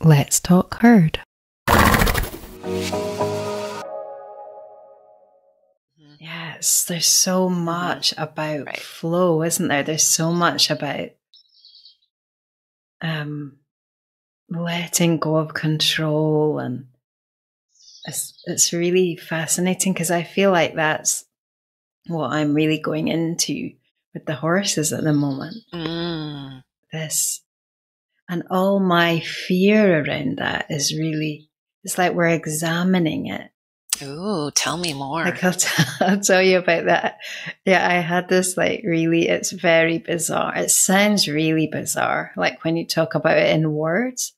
Let's talk herd. Yes, there's so much about flow, isn't there? There's so much about letting go of control, and it's really fascinating because I feel like that's what I'm really going into with the horses at the moment. This, and all my fear around that is really, it's like we're examining it. Ooh, tell me more. Like I'll tell you about that. Yeah, I had this it's very bizarre. It sounds really bizarre, like when you talk about it in words.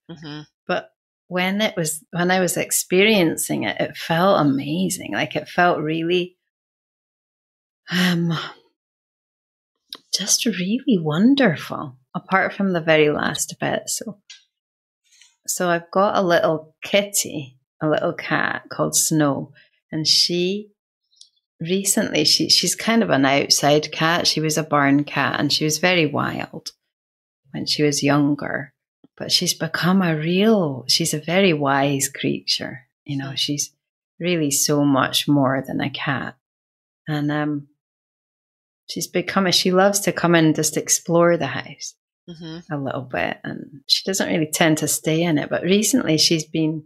But when I was experiencing it, it felt amazing. Like it felt really, just really wonderful. Apart from the very last bit. So I've got a little kitty, a little cat called Snow, and she recently, she's kind of an outside cat. She was a barn cat and she was very wild when she was younger, but she's become she's a very wise creature. You know, she's really so much more than a cat. And she loves to come in and just explore the house a little bit, and she doesn't really tend to stay in it. But recently she's been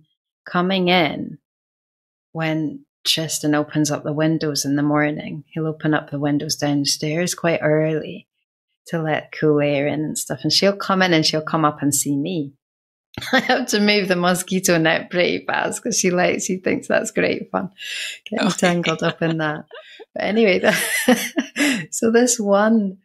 coming in when Tristan opens up the windows in the morning. He'll open up the windows downstairs quite early to let cool air in and stuff. And she'll come in and she'll come up and see me. I have to move the mosquito net pretty fast because she thinks that's great fun, getting tangled up in that. But anyway, so this one,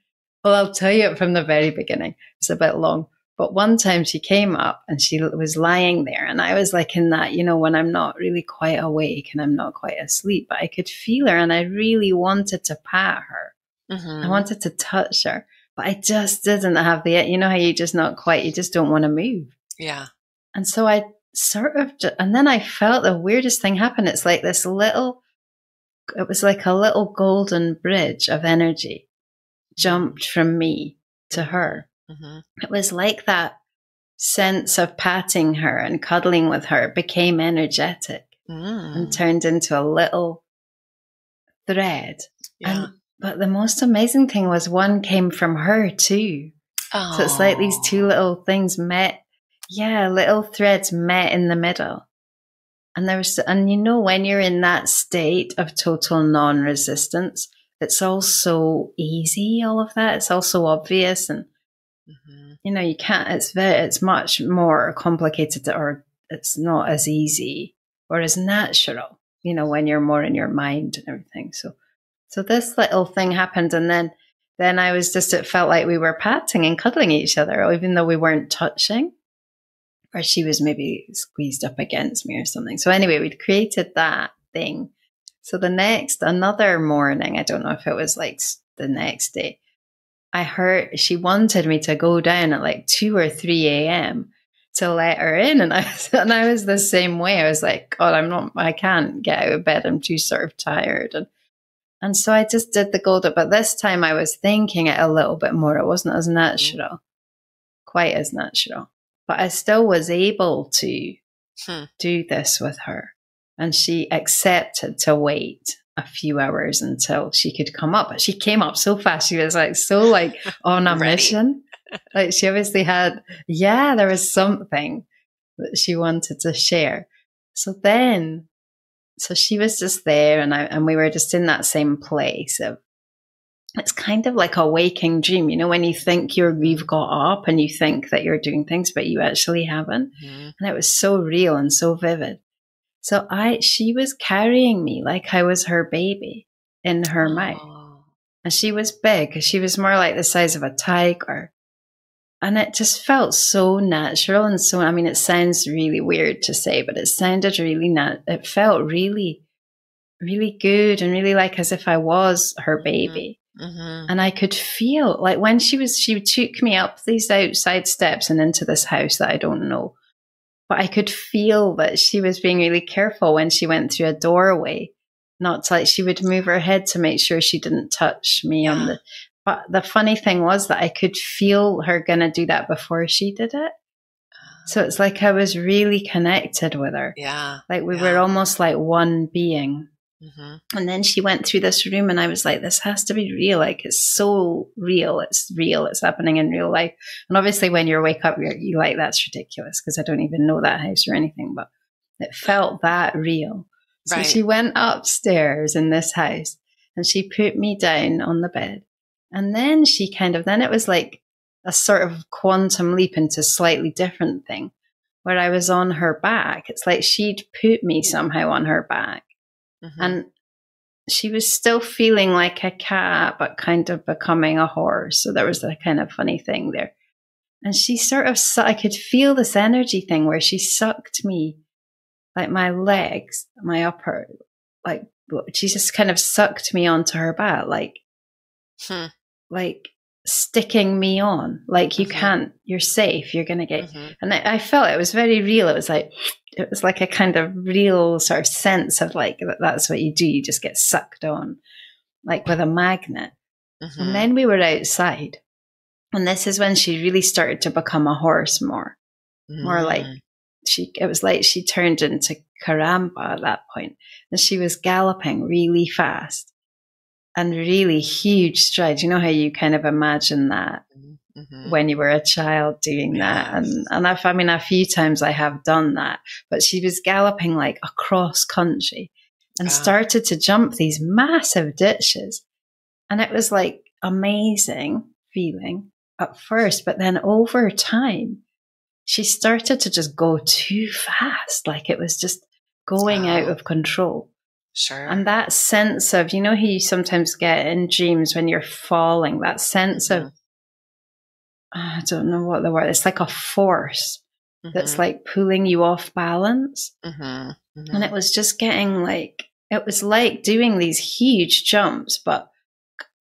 well, I'll tell you it from the very beginning. It's a bit long. But one time she came up and she was lying there, and I was like in that, you know, when I'm not really quite awake and I'm not quite asleep, but I could feel her and I really wanted to pat her. I wanted to touch her, but I just didn't have you know how you just don't want to move. Yeah. And so I and then I felt the weirdest thing happen. It's like it was like a little golden bridge of energy jumped from me to her. It was like that sense of patting her and cuddling with her became energetic and turned into a little thread. Yeah. But the most amazing thing was one came from her too. Oh. So it's like these two little things met. Yeah, little threads met in the middle. And you know, when you're in that state of total non-resistance, it's all so easy, all of that. It's all so obvious, and you know, you can't, it's much more complicated, or it's not as easy or as natural, you know, when you're more in your mind and everything. So this little thing happened, and then I was it felt like we were patting and cuddling each other, even though we weren't touching, or she was maybe squeezed up against me or something. So anyway, we'd created that thing. So another morning, I don't know if it was like the next day, I heard she wanted me to go down at like 2 or 3 a.m. to let her in. And I was the same way. I was like, God, I can't get out of bed. I'm too sort of tired. And so I just did the golden, but this time I was thinking it a little bit more. It wasn't as natural, quite as natural, but I still was able to do this with her. And she accepted to wait a few hours until she could come up. But she came up so fast. She was like on a mission. Like she obviously there was something that she wanted to share. So she was just there, and we were just in that same place of, it's kind of like a waking dream, you know, when you think you've got up and you think that you're doing things, but you actually haven't. And it was so real and so vivid. So she was carrying me like I was her baby in her mouth. And she was big. She was more like the size of a tiger. And it just felt so natural. And so, I mean, it sounds really weird to say, but it sounded really it felt really, really good, and really like as if I was her baby. And I could feel like when she took me up these outside steps and into this house that I don't know. But I could feel that she was being really careful when she went through a doorway, not to, like, she would move her head to make sure she didn't touch me but the funny thing was that I could feel her going to do that before she did it. So it's like I was really connected with her. Yeah. Like we were almost like one being. Mm-hmm. And then she went through this room and I was like, this has to be real. Like it's so real. It's real. It's happening in real life. And obviously when you wake up, you're like, that's ridiculous because I don't even know that house or anything, but it felt that real. So Right. she went upstairs in this house and she put me down on the bed. And then then it was like a sort of quantum leap into a slightly different thing where I was on her back. It's like she'd put me somehow on her back. Mm-hmm. And she was still feeling like a cat, but kind of becoming a horse. So there was a kind of funny thing there. And she sort of, I could feel this energy thing where she sucked me, like my legs, my upper, like she just kind of sucked me onto her back, like sticking me on, like you can't, you're safe, you're going to get, and I felt it was very real. It was like a kind of real sort of sense of like, that's what you do. You just get sucked on like with a magnet. And then we were outside and this is when she really started to become a horse more like it was like she turned into Caramba at that point and she was galloping really fast. And really huge strides. You know how you kind of imagine that when you were a child doing that. And a few times I have done that. But she was galloping like across country and started to jump these massive ditches. And it was like amazing feeling at first. But then over time, she started to just go too fast. Like it was just going out of control. Sure. And that sense of, you know, how you sometimes get in dreams when you're falling, that sense of, I don't know what the word, it's like a force that's like pulling you off balance. And it was just getting like, it was like doing these huge jumps, but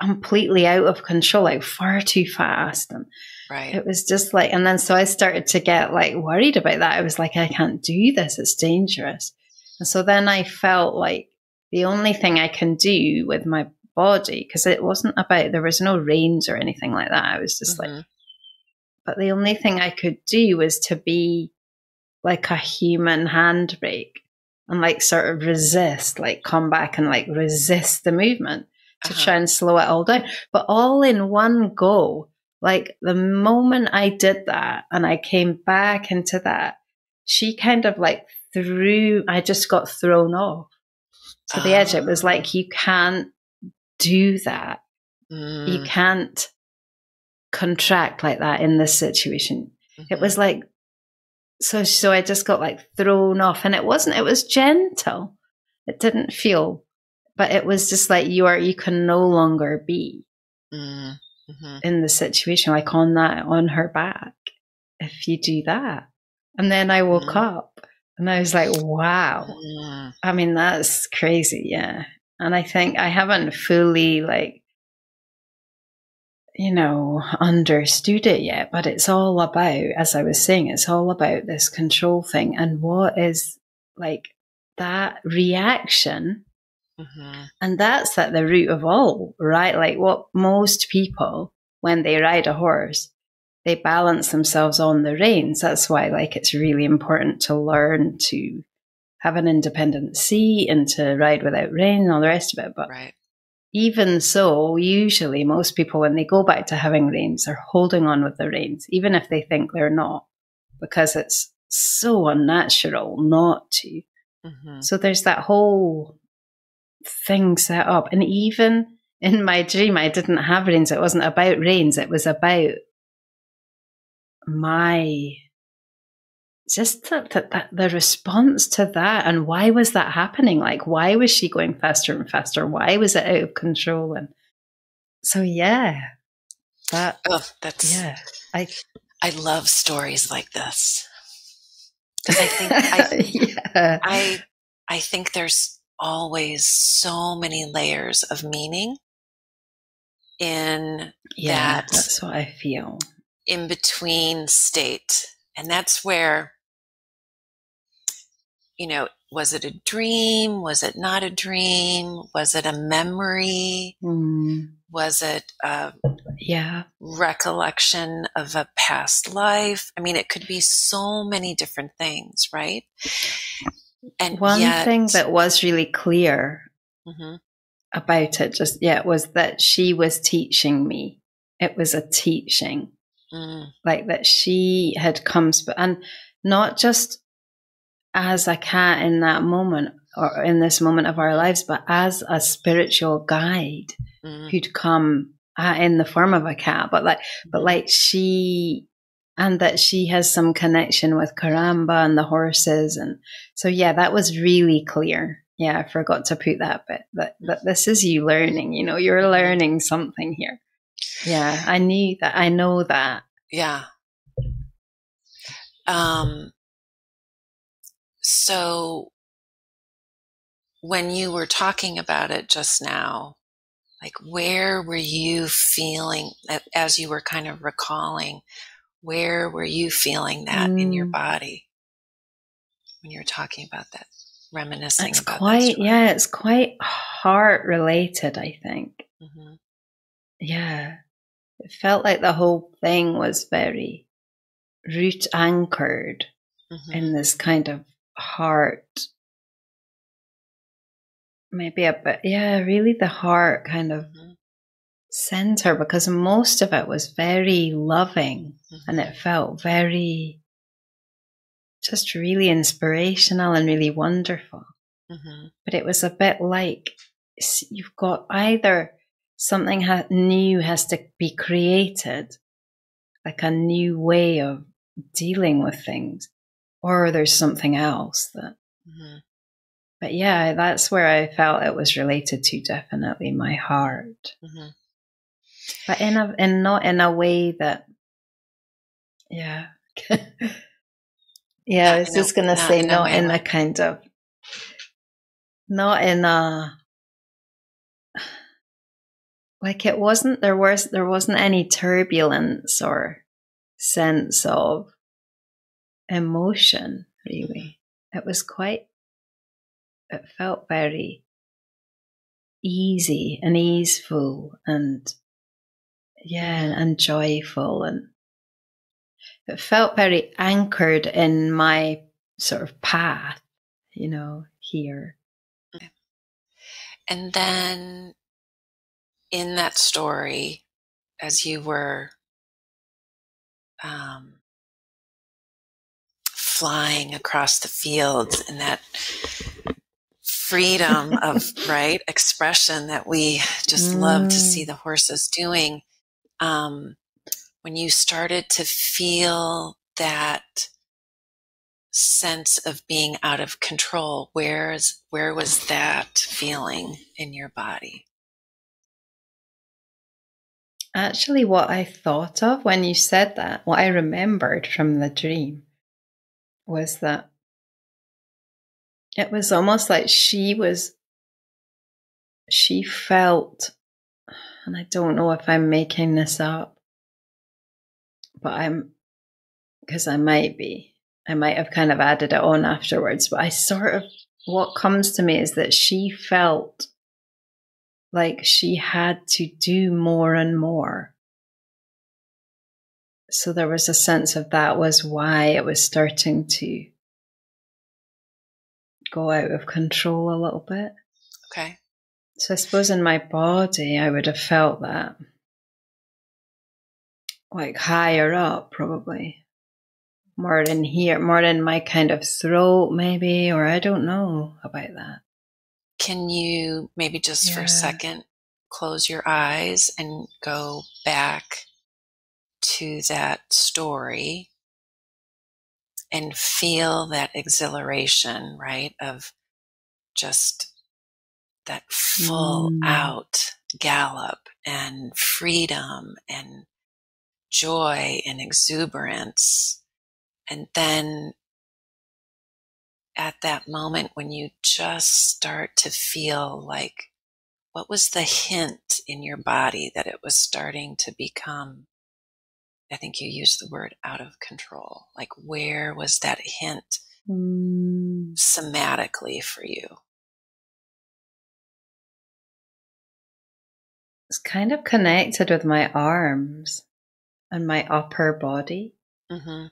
completely out of control, like far too fast. And it was just like, and then so I started to get like worried about that. I was like, I can't do this. It's dangerous. And so then I felt like, the only thing I can do with my body, because it wasn't about, there was no reins or anything like that. I was just like, but the only thing I could do was to be like a human handbrake and like sort of resist, like come back and like resist the movement to try and slow it all down. But all in one go, like the moment I did that and I came back into that, she kind of like I just got thrown off. To the edge. It was like, you can't do that. You can't contract like that in this situation. It was like, so I just got like thrown off and it was gentle. It didn't feel, but it was just like you can no longer be in the situation, like on her back if you do that. And then I woke up. And I was like, wow. I mean, that's crazy. Yeah. And I think I haven't fully like, you know, understood it yet, but it's all about, as I was saying, it's all about this control thing and what is like that reaction. And that's at the root of all, right? Like what most people, when they ride a horse, they balance themselves on the reins. That's why like it's really important to learn to have an independent seat and to ride without rein and all the rest of it. But even so, usually most people, when they go back to having reins, are holding on with the reins, even if they think they're not, because it's so unnatural not to. So there's that whole thing set up. And even in my dream, I didn't have reins. It wasn't about reins. It was about the response to that. And why was that happening? Like, why was she going faster and faster? Why was it out of control? And so, I love stories like this. Because I think there's always so many layers of meaning in that. That's what I feel. In between state. And that's where, you know, was it a dream? Was it not a dream? Was it a memory? Was it a Yeah. recollection of a past life? I mean, it could be so many different things, right? And one thing that was really clear about it was that she was teaching me. It was a teaching. Like that she had come, and not just as a cat in that moment or in this moment of our lives, but as a spiritual guide who'd come in the form of a cat, but she, and that she has some connection with Karamba and the horses. And so, yeah, that was really clear. Yeah, I forgot to put that bit, that this is you learning, you're learning something here. Yeah, I knew that. I know that. Yeah. So when you were talking about it just now, like where were you feeling, as you were kind of recalling, where were you feeling that in your body when you were talking about that, reminiscing about that? Yeah, it's quite heart related, I think. Yeah. It felt like the whole thing was very root anchored in this kind of heart, maybe a bit, really the heart kind of center, because most of it was very loving and it felt very, just really inspirational and really wonderful. But it was a bit like you've got either something new has to be created, like a new way of dealing with things, or there's something else that. But yeah, that's where I felt it was related to, definitely my heart. But not in a way that, yeah. I was just going to say not in a kind of, not in a, like it wasn't, there wasn't any turbulence or sense of emotion, really. It was it felt very easy and easeful and and joyful, and it felt very anchored in my sort of path, here. And then in that story, as you were flying across the fields in that freedom of expression that we just love to see the horses doing, when you started to feel that sense of being out of control, where was that feeling in your body? Actually, what I thought of when you said that, what I remembered from the dream, was that it was almost like she felt, and I don't know if I'm making this up, but because I might have kind of added it on afterwards, but what comes to me is that she felt like she had to do more and more. So there was a sense of that was why it was starting to go out of control a little bit. Okay. So I suppose in my body, I would have felt that, like higher up, probably. More in here, more in my kind of throat, maybe, or I don't know about that. Can you maybe just for a second close your eyes and go back to that story and feel that exhilaration, right, of just that full out gallop and freedom and joy and exuberance. And then at that moment when you just start to feel like, what was the hint in your body that it was starting to become, I think you used the word out of control. Like where was that hint somatically for you? was kind of connected with my arms and my upper body. Mm-hmm.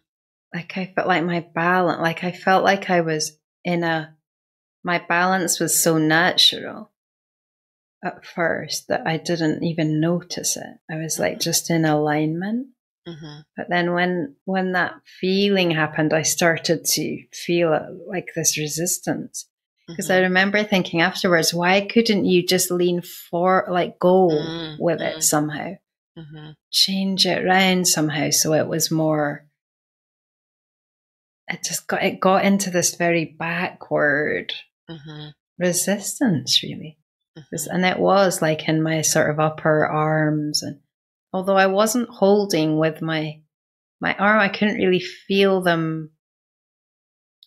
Like I felt like my balance, like I felt like I was my balance was so natural at first that I didn't even notice it. I was like just in alignment. Mm-hmm. But then when that feeling happened, I started to feel like this resistance. Because I remember thinking afterwards, why couldn't you just lean for, like go with it somehow? Change it around somehow so it was more, it got into this very backward resistance, really. And it was like in my sort of upper arms, and although I wasn't holding with my arm, I couldn't really feel them,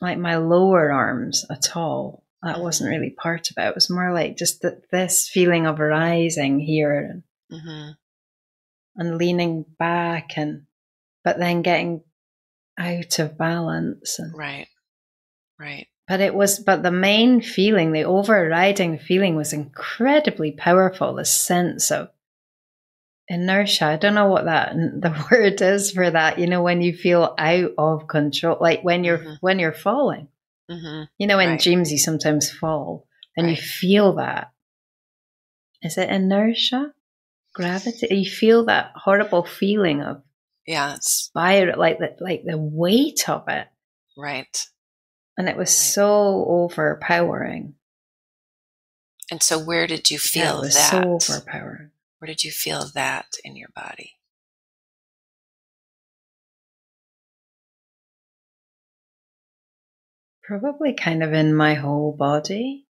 like my lower arms at all. That wasn't really part of it. It was more like just this feeling of rising here and leaning back, but then getting out of balance. And, right. But the main feeling, the overriding feeling was incredibly powerful. The sense of inertia. I don't know what the word is for that. You know, when you feel out of control, like when you're falling. You know, in dreams you sometimes fall, and you feel that. Is it inertia? Gravity? You feel that horrible feeling of spiral, like the weight of it. Right. And it was so overpowering. And so where did you feel it was that? So overpowering. Where did you feel that in your body? Probably kind of in my whole body,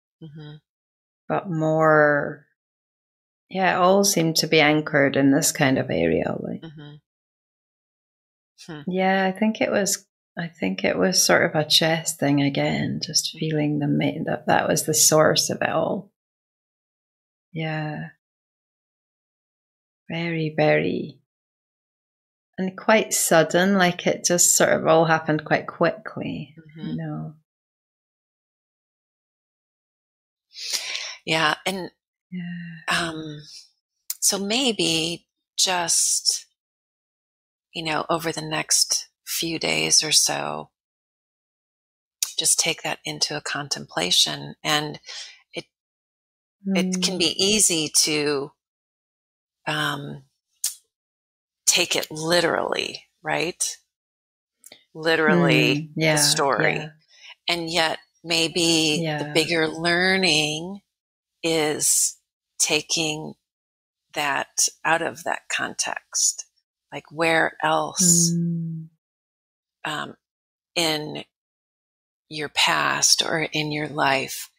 but more, it all seemed to be anchored in this kind of area. Like, yeah, I think it was sort of a chest thing again, just feeling that was the source of it all. Yeah. Very, very, and quite sudden, like it just sort of all happened quite quickly, you know. Yeah. And so maybe just, you know, over the next few days or so, just take that into a contemplation. And it can be easy to take it literally, right? Literally the story. Yeah. And yet maybe the bigger learning is taking that out of that context. Like where else in your past or in your life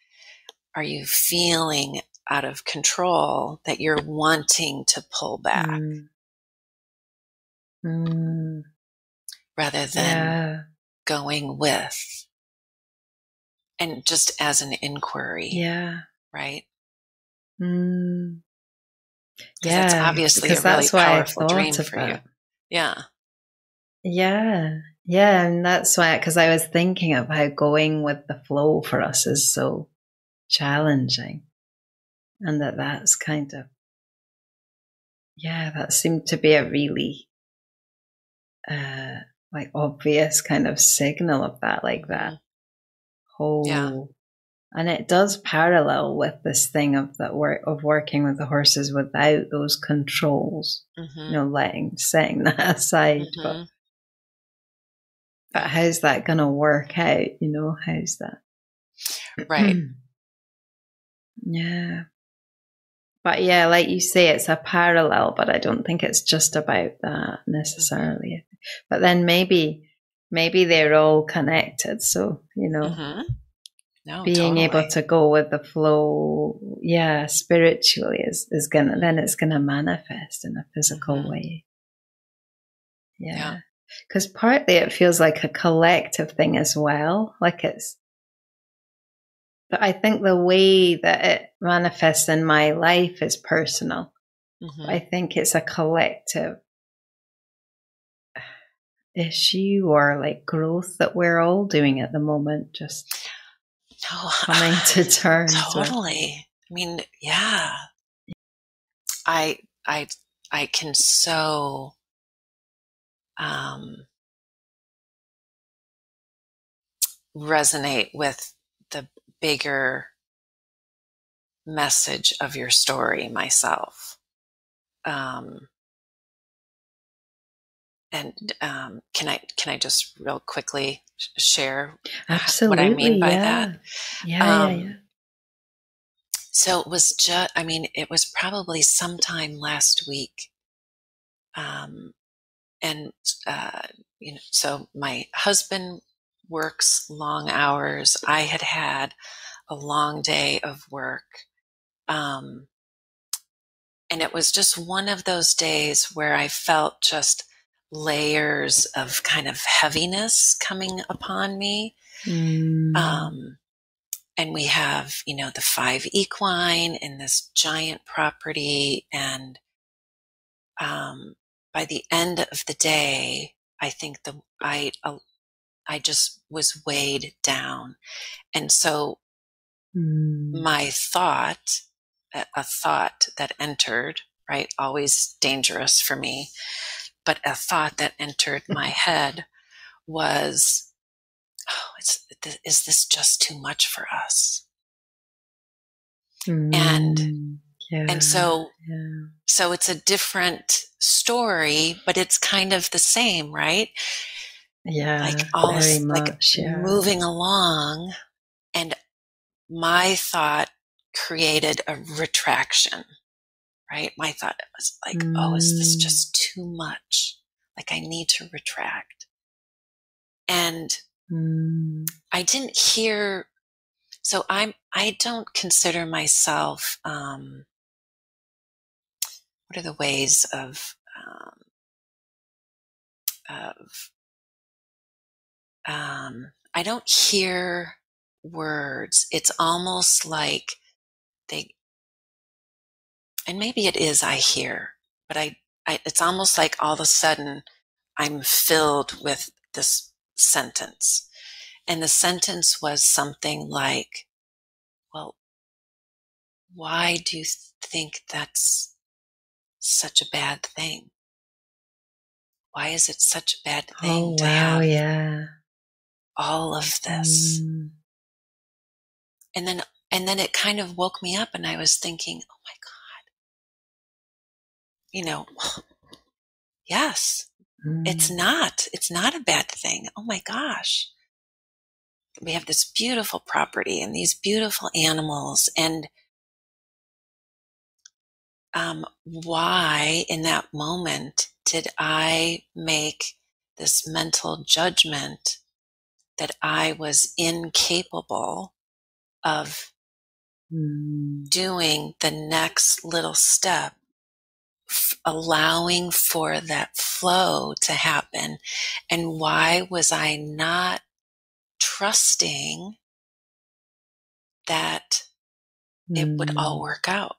are you feeling out of control that you're wanting to pull back rather than going with, and just as an inquiry, right? That's obviously a really powerful dream for you. Yeah, and that's why, because I was thinking of how going with the flow for us is so challenging, and that's kind of, that seemed to be a really like obvious kind of signal of that, like that whole, and it does parallel with this thing of working with the horses without those controls, you know, setting that aside, but how's that going to work out? You know, how's that? Right. Yeah. But yeah, like you say, it's a parallel, but I don't think it's just about that necessarily. But then maybe they're all connected. So, you know, being able to go with the flow, spiritually is then it's gonna manifest in a physical way. Yeah. Because partly it feels like a collective thing as well. Like but I think the way that it manifests in my life is personal. I think it's a collective issue or like growth that we're all doing at the moment, just coming to terms with. I mean, I can so resonate with the bigger message of your story myself. Can I just real quickly share what I mean by that? Yeah. So it was it was probably sometime last week. So my husband works long hours. I had a long day of work. And it was just one of those days where I felt just layers of kind of heaviness coming upon me. And we have, the 5 equine in this giant property. And by the end of the day, I think I just was weighed down. And so my thought, a thought that entered, right? Always dangerous for me. But a thought that entered my head was, is this just too much for us? And so it's a different story, but it's kind of the same, right? Yeah, like all very this, much, moving along, and my thought created a retraction, right? My thought was like, oh, is this just too much? Like I need to retract. And I didn't hear, so I don't consider myself, what are the ways of I don't hear words. It's almost like and maybe it is I hear, but it's almost like all of a sudden I'm filled with this sentence. And the sentence was something like, well, why do you think that's such a bad thing? Why is it such a bad thing to have all of this? And then it kind of woke me up, and I was thinking, oh my God, yes, it's not a bad thing. Oh my gosh. We have this beautiful property and these beautiful animals, and why in that moment did I make this mental judgment that I was incapable of doing the next little step, allowing for that flow to happen? And why was I not trusting that it would all work out?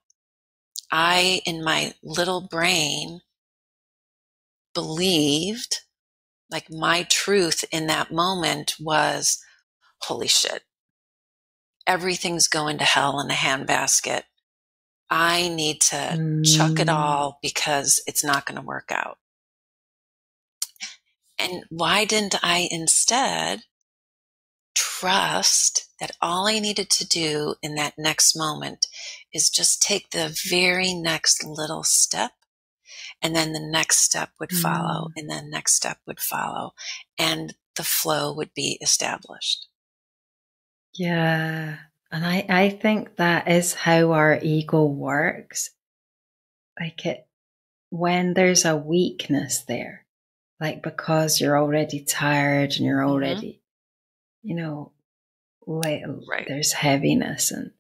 I, in my little brain, believed, like my truth in that moment was, holy shit, everything's going to hell in a handbasket. I need to chuck it all because it's not going to work out. And why didn't I instead trust that all I needed to do in that next moment is just take the very next little step, and then the next step would follow, and then the next step would follow, and the flow would be established. Yeah. And I think that is how our ego works. Like when there's a weakness there, like because you're already tired and you're already, there's heaviness and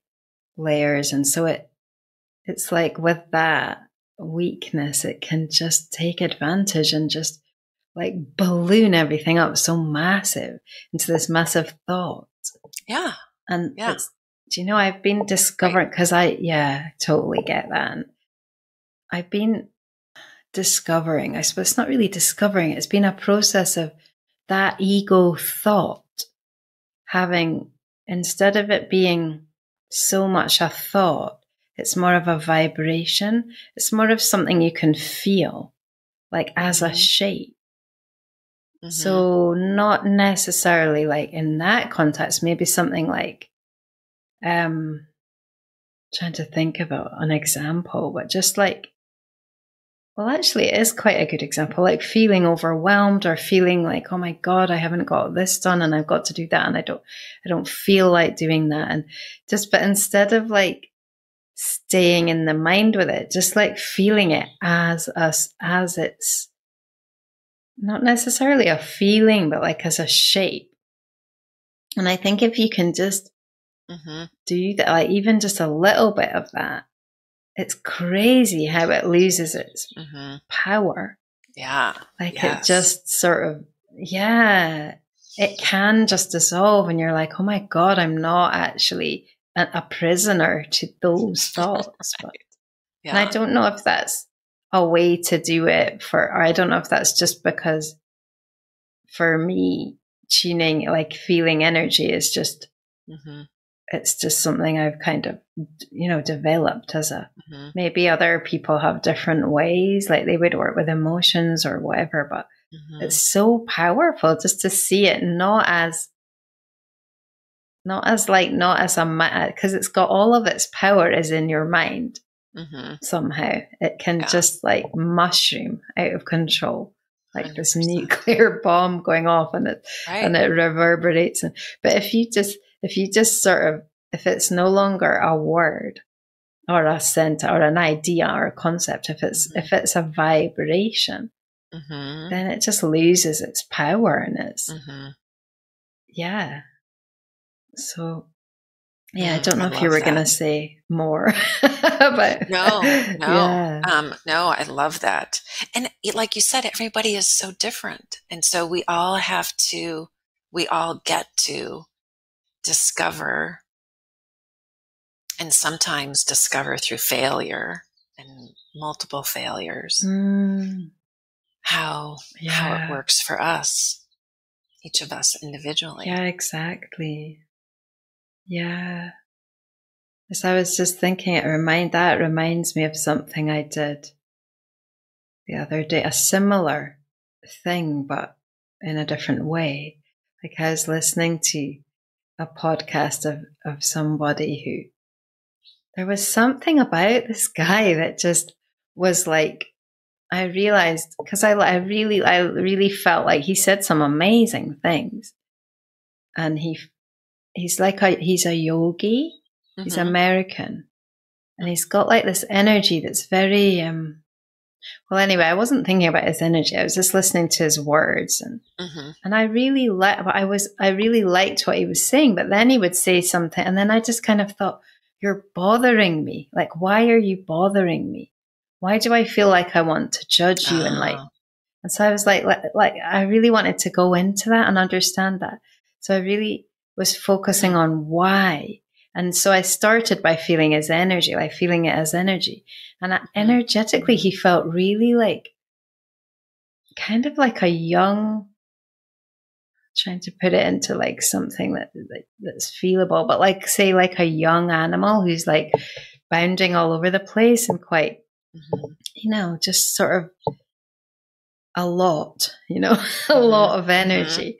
layers. And so it's like with that weakness, it can just take advantage and just like balloon everything up so massive into this massive thought. Yeah. And it's, I've been discovering, because I totally get that. And I've been discovering, I suppose it's not really discovering, it's been a process of that ego thought having, instead of it being so much a thought, It's more of a vibration. It's more of something you can feel, like as a shape. So not necessarily like in that context, maybe something like, trying to think about an example, but just like, well, actually it is quite a good example, like feeling overwhelmed or feeling like, oh my God, I haven't got this done and I've got to do that. And I don't feel like doing that. And just, but instead of like staying in the mind with it, just like feeling it as it's not necessarily a feeling, but like as a shape. And I think if you can just do that, like even just a little bit of that, it's crazy how it loses its power. Yeah. Like it just sort of, it can just dissolve and you're like, oh my God, I'm not actually a prisoner to those thoughts. But, and I don't know if that's a way to do it or I don't know if that's just because for me, tuning, like feeling energy is just, it's just something I've kind of, developed as a, maybe other people have different ways, like they would work with emotions or whatever, but it's so powerful just to see it not as a, because it's got all of its power is in your mind. Somehow it can just like mushroom out of control, like 100%. This nuclear bomb going off and it reverberates. But if you just sort of, if it's no longer a word or a sentence or an idea or a concept, if it's a vibration, then it just loses its power and it's so I don't know if you were going to say more, but no, I love that. And like you said, everybody is so different. And so we all get to discover, and sometimes discover through failure and multiple failures, how it works for us, each of us individually. Yeah, exactly. Yeah. As I was just thinking, it reminds me of something I did the other day, a similar thing, but in a different way. Like I was listening to a podcast of somebody who, there was something about this guy that just was like, I realized, because I really felt like he said some amazing things. And he's a yogi. He's American. And he's got like this energy that's very, well, anyway, I wasn't thinking about his energy. I was just listening to his words and I really liked what he was saying, but then he would say something and then I just kind of thought, you're bothering me. Like, why are you bothering me? Why do I feel like I want to judge you? And so I was like, I really wanted to go into that and understand that. So I really was focusing on why. And so I started by feeling his energy, like feeling it as energy. And energetically, he felt really like, kind of like a young, trying to put it into like something that's feelable, but like, say, like a young animal who's like bounding all over the place and quite, just sort of a lot, a lot of energy.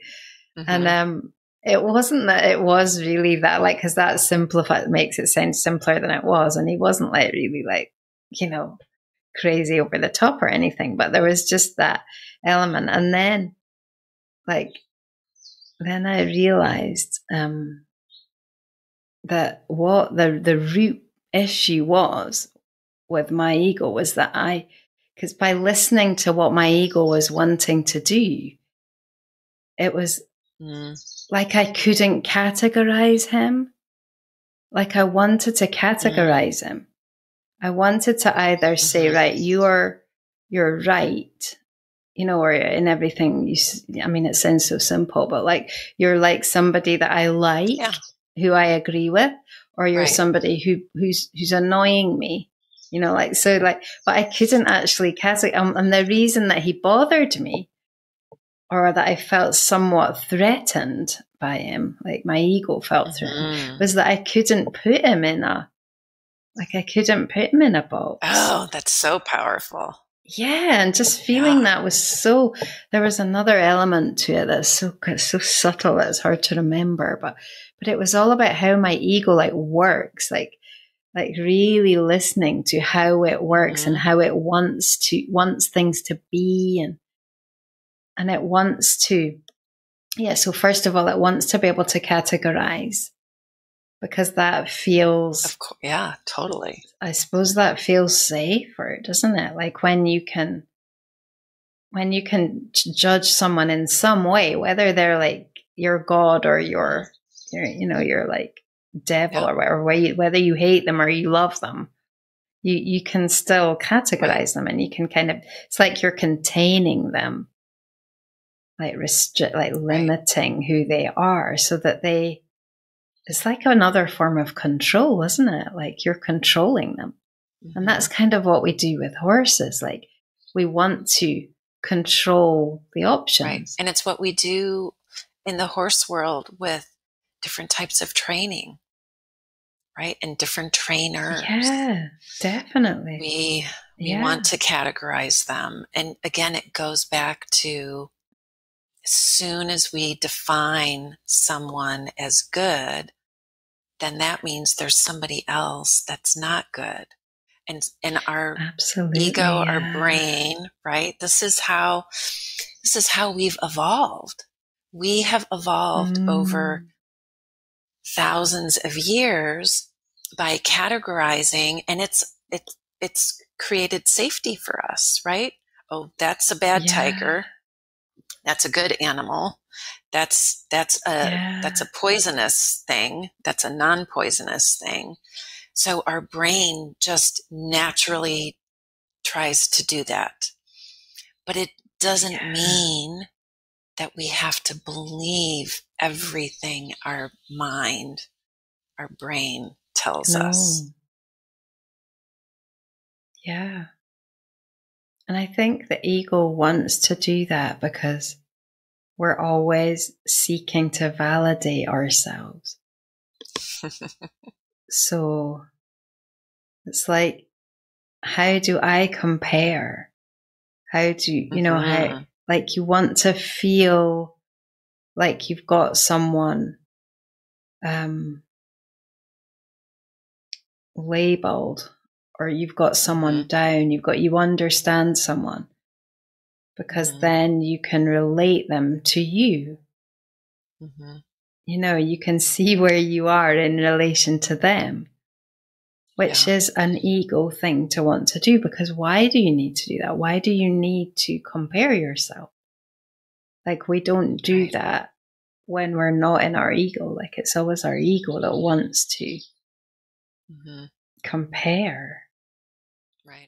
And it wasn't that it was really that, like, because that makes it sound simpler than it was. And he wasn't like really like, crazy over the top or anything, but there was just that element. And then I realized that what the root issue was with my ego was that because by listening to what my ego was wanting to do, it was like I couldn't categorize him. Like I wanted to categorize him. I wanted to either say, right, you're right, or in everything it sounds so simple, but like, you're like somebody that I like, who I agree with, or you're somebody who's annoying me, but I couldn't actually categorize. And the reason that he bothered me, or that I felt somewhat threatened by him, like my ego felt threatened, was that I couldn't put him in Like I couldn't put him in a box. Oh, that's so powerful. Yeah, and just feeling that was so, there was another element to it that's so subtle that it's hard to remember, but it was all about how my ego like works, like really listening to how it works and how it wants things to be, and it wants to, so first of all, it wants to be able to categorize, because that feels, of course, yeah, totally. I suppose that feels safer, doesn't it? Like when you can judge someone in some way, whether they're like your God or your like devil or whatever, whether you hate them or you love them, you can still categorize them, and you can kind of, it's like you're containing them, like limiting who they are, so that it's like another form of control, isn't it? Like you're controlling them. And that's kind of what we do with horses. Like we want to control the options. Right. And it's what we do in the horse world with different types of training, right? And different trainers. Yeah, definitely. We want to categorize them. And again, it goes back to, as soon as we define someone as good, then that means there's somebody else that's not good. And in our ego, our brain, right? This is how we've evolved. We have evolved over thousands of years by categorizing, and it's created safety for us, right? Oh, that's a bad tiger. That's a good animal. That's a poisonous thing. That's a non-poisonous thing. So our brain just naturally tries to do that. But it doesn't mean that we have to believe everything our mind, our brain tells us. Yeah. And I think the ego wants to do that because we're always seeking to validate ourselves. So it's like, how do I compare? How do you know how, like, you want to feel like you've got someone labeled, or you've got someone down, you understand someone, because then you can relate them to you. You know, you can see where you are in relation to them, which is an ego thing to want to do, because why do you need to do that? Why do you need to compare yourself? Like, we don't do that when we're not in our ego. Like, it's always our ego that wants to compare. Right.